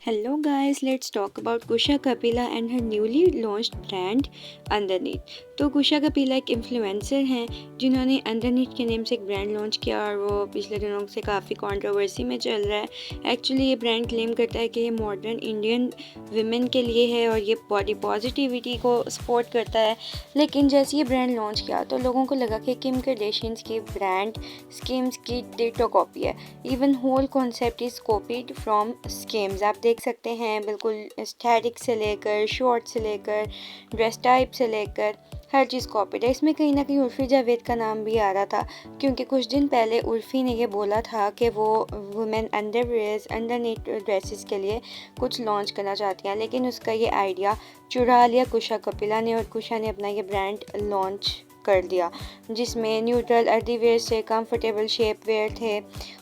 Hello guys, let's talk about Kusha Kapila and her newly launched brand Underneath। तो कुशा कपिला एक influencer हैं जिन्होंने underneath के नेम से एक ब्रांड लॉन्च किया और वो पिछले दिनों से काफ़ी कंट्रोवर्सी में चल रहा है। एक्चुअली ये ब्रांड क्लेम करता है कि ये मॉडर्न इंडियन वुमेन के लिए है और ये बॉडी पॉजिटिविटी को सपोर्ट करता है। लेकिन जैसे ये ब्रांड लॉन्च किया तो लोगों को लगा कि किम कार्दाशियन की ब्रांड स्किम्स की डिटो कॉपी है। Even whole concept is copied from Skims. आप देख सकते हैं बिल्कुल एस्थेटिक से लेकर शॉर्ट से लेकर ड्रेस टाइप से लेकर हर चीज़ कॉपीड है। इसमें कहीं ना कहीं उर्फ़ी जावेद का नाम भी आ रहा था क्योंकि कुछ दिन पहले उर्फ़ी ने ये बोला था कि वो वुमेन अंडरवेयर्स अंडरनीथ ड्रेसेस के लिए कुछ लॉन्च करना चाहती हैं, लेकिन उसका ये आइडिया चुरा लिया कुशा कपिला ने और कुशा ने अपना ये ब्रांड लॉन्च कर दिया जिसमें न्यूट्रल अर्दी वेयर से कंफर्टेबल शेप वेयर थे।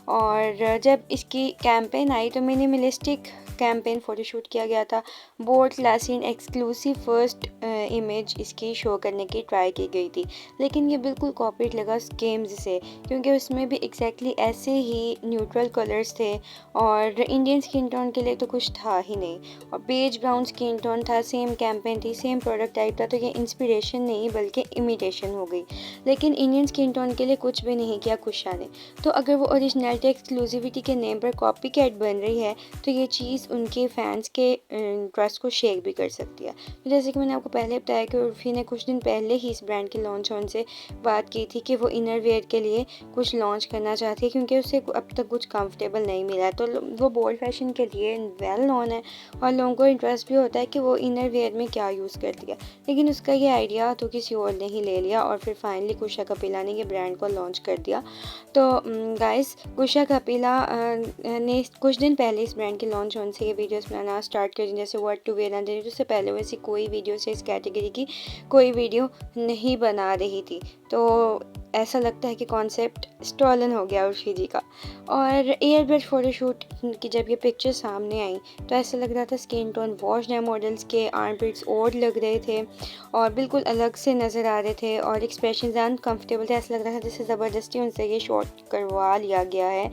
और जब इसकी कैंपेन आई तो मिनिमलिस्टिक कैंपेन फ़ोटोशूट किया गया था। Bold classy and exclusive first image इसकी शो करने की ट्राई की गई थी, लेकिन ये बिल्कुल कॉपीड लगा स्किम्स से क्योंकि उसमें भी एग्जैक्टली ऐसे ही न्यूट्रल कलर्स थे और इंडियन स्किन टोन के लिए तो कुछ था ही नहीं और बेज ब्राउन स्किन टोन था। सेम कैंपेन थी, सेम प्रोडक्ट टाइप था, तो ये इंस्पिरेशन नहीं बल्कि इमिटेशन हो गई। लेकिन इंडियन स्किन टोन के लिए कुछ भी नहीं किया कुशा ने। तो अगर वो ओरिजिनलिटी एक्सक्लूसिविटी के नेम पर कॉपी कैट बन रही है तो ये चीज़ उनके फैंस के ट्रस्ट को शेक भी कर सकती है। तो जैसे कि मैंने आपको पहले बताया कि उर्फ़ी ने कुछ दिन पहले ही इस ब्रांड के लॉन्च होने से बात की थी कि वो इनर वेयर के लिए कुछ लॉन्च करना चाहती है क्योंकि उसे अब तक कुछ कंफर्टेबल नहीं मिला है। तो वो बोल्ड फैशन के लिए वेल नोन है और लोगों को इंटरेस्ट भी होता है कि वो इनर वेयर में क्या यूज़ करती है। लेकिन उसका ये आइडिया तो किसी और ने ही ले लिया और फिर फाइनली कुशा कपिला ने ये ब्रांड को लॉन्च कर दिया। तो गाइस कुशा कपिला ने कुछ दिन पहले इस ब्रांड के लॉन्च होने से ये वीडियोस बनाना स्टार्ट कर दी, जैसे व्हाट टू वेयर अंडरनीथ। उससे पहले वैसी कोई वीडियो से इस कैटेगरी की कोई वीडियो नहीं बना रही थी। तो ऐसा लगता है कि कॉन्सेप्ट स्टॉलन हो गया उर्फ़ी जी का। और एयरब्रश फ़ोटोशूट की जब ये पिक्चर सामने आई तो ऐसा लग रहा था स्किन टोन वॉश है, मॉडल्स के आर्मपिट्स ओड लग रहे थे और बिल्कुल अलग से नज़र आ रहे थे और एक्सप्रेशन अनकम्फर्टेबल थे। ऐसा लग रहा था जैसे ज़बरदस्ती उनसे ये शॉट करवा लिया गया है।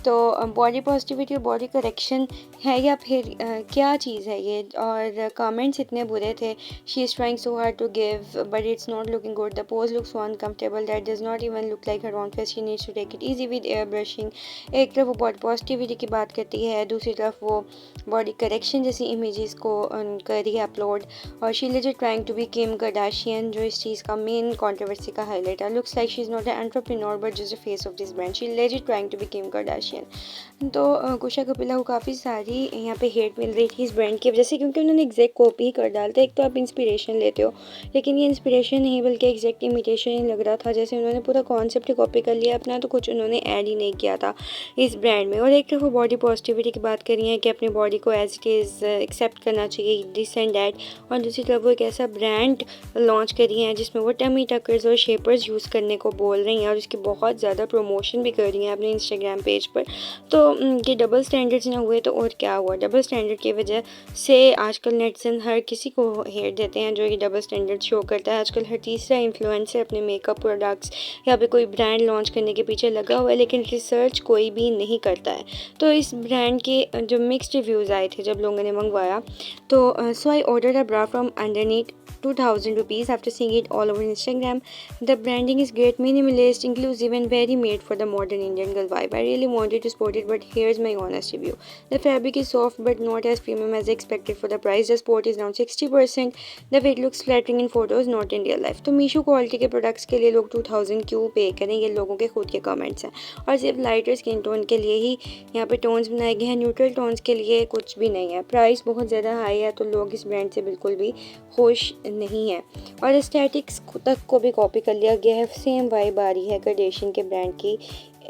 तो बॉडी पॉजिटिविटी और बॉडी करेक्शन है या फिर क्या चीज़ है ये। और कमेंट्स इतने बुरे थे, she is trying so hard to give but it's not looking good, the pose looks so uncomfortable that does not even look like her own face, she needs to take it easy with airbrushing. एक तरफ वो body positivity की बात करती है, दूसरी तरफ वो बॉडी करेक्शन जैसी इमेजेस को कर रही है अपलोड। और she legit trying to be Kim Kardashian, जो इस चीज़ का मेन कंट्रोवर्सी का हाईलाइट है। Looks like she is not an entrepreneur but just a face of this brand, she legit trying to be Kim Kardashian. तो कुशा कपिला को काफ़ी सारी यहाँ पे हेट मिल रही थी इस ब्रांड की वजह से क्योंकि उन्होंने एग्जैक्ट कॉपी ही कर डालते। एक तो आप इंस्पिरेशन लेते हो लेकिन ये इंस्पिरेशन नहीं बल्कि एग्जैक्ट इमिटेशन ही लग रहा था, जैसे उन्होंने पूरा कॉन्सेप्ट ही कॉपी कर लिया अपना, तो कुछ उन्होंने ऐड ही नहीं किया था इस ब्रांड में। और एक तरफ वो बॉडी पॉजिटिविटी की बात कर रही हैं कि अपनी बॉडी को एज इट इज़ एक्सेप्ट करना चाहिए, दिस एंड डैट, और दूसरी तरफ वो एक ऐसा ब्रांड लॉन्च कर रही हैं जिसमें वो टमी टकर्स और शेपर्स यूज़ करने को बोल रही हैं और उसकी बहुत ज़्यादा प्रमोशन भी कर रही हैं अपने इंस्टाग्राम पेज पर। तो ये डबल स्टैंडर्ड्स ना हुए तो और क्या हुआ। डबल स्टैंडर्ड की वजह से आजकल नेटिज़न हर किसी को हेट देते हैं जो ये डबल स्टैंडर्ड शो करता है। आजकल हर तीसरा इन्फ्लुएंसर अपने मेकअप प्रोडक्ट्स या फिर कोई ब्रांड लॉन्च करने के पीछे लगा हुआ है लेकिन रिसर्च कोई भी नहीं करता है। तो इस ब्रांड के जो मिक्स्ड रिव्यूज़ आए थे जब लोगों ने मंगवाया तो so I order a bra from underneath 2000 rupees after seeing it all over Instagram. The branding is great, minimalist, inclusive and very made for the modern Indian girl vibe. I really wanted to sport it but here's my honest review. The fabric is soft but not as premium as I expected for the price. The sport is around 60%. The weight looks flattering in photos, not in real life. तो Meesho quality के products के लिए लोग 2000 क्यों पे करें, ये लोगों के खुद के कमेंट्स हैं। और सिर्फ लाइटर स्किन टोन के लिए ही यहाँ पे टोन्स बनाए गए हैं, न्यूट्रल टोन्स के लिए कुछ भी नहीं है। प्राइस बहुत ज़्यादा हाई है तो लोग इस ब्रांड से बिल्कुल भी खुश नहीं है और एस्थेटिक्स तक को भी कॉपी कर लिया गया है। सेम वाइब आ रही है कार्दाशियन के ब्रांड की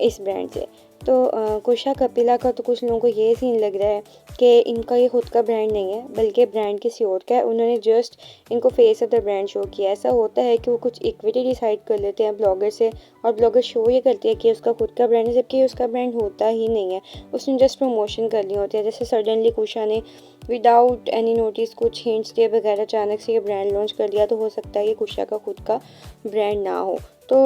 इस ब्रांड से। तो कुशा कपिला का तो कुछ लोगों को ये सीन लग रहा है कि इनका ये खुद का ब्रांड नहीं है बल्कि ब्रांड किसी और का है। उन्होंने जस्ट इनको face of the brand show किया। ऐसा होता है कि वो कुछ इक्विटी डिसाइड कर लेते हैं ब्लॉगर से और ब्लॉगर शो ये करती है कि उसका खुद का ब्रांड है जबकि उसका ब्रांड होता ही नहीं है, उसने जस्ट प्रमोशन करनी होती है। जैसे सडनली कुशा ने विदाउट एनी नोटिस कुछ हिंट्स दिए बगैर अचानक से ये ब्रांड लॉन्च कर दिया, तो हो सकता है ये कुशा का खुद का ब्रांड ना हो। तो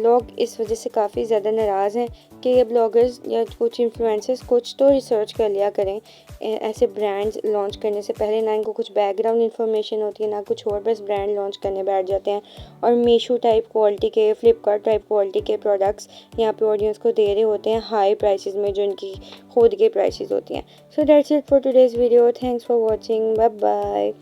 लोग इस वजह से काफ़ी ज़्यादा नाराज़ हैं कि ये ब्लॉगर्स या कुछ इन्फ्लुएंसर्स कुछ तो रिसर्च कर लिया करें ऐसे ब्रांड्स लॉन्च करने से पहले। ना इनको कुछ बैकग्राउंड इन्फॉर्मेशन होती है ना कुछ और, बस ब्रांड लॉन्च करने बैठ जाते हैं और मीशो टाइप क्वालिटी के, फ्लिपकार्ट टाइप क्वालिटी के प्रोडक्ट्स यहाँ पे ऑडियंस को दे रहे होते हैं हाई प्राइसेस में, जो इनकी खुद के प्राइसेस होती हैं। So that's it for today's video. Thanks for watching. Bye bye.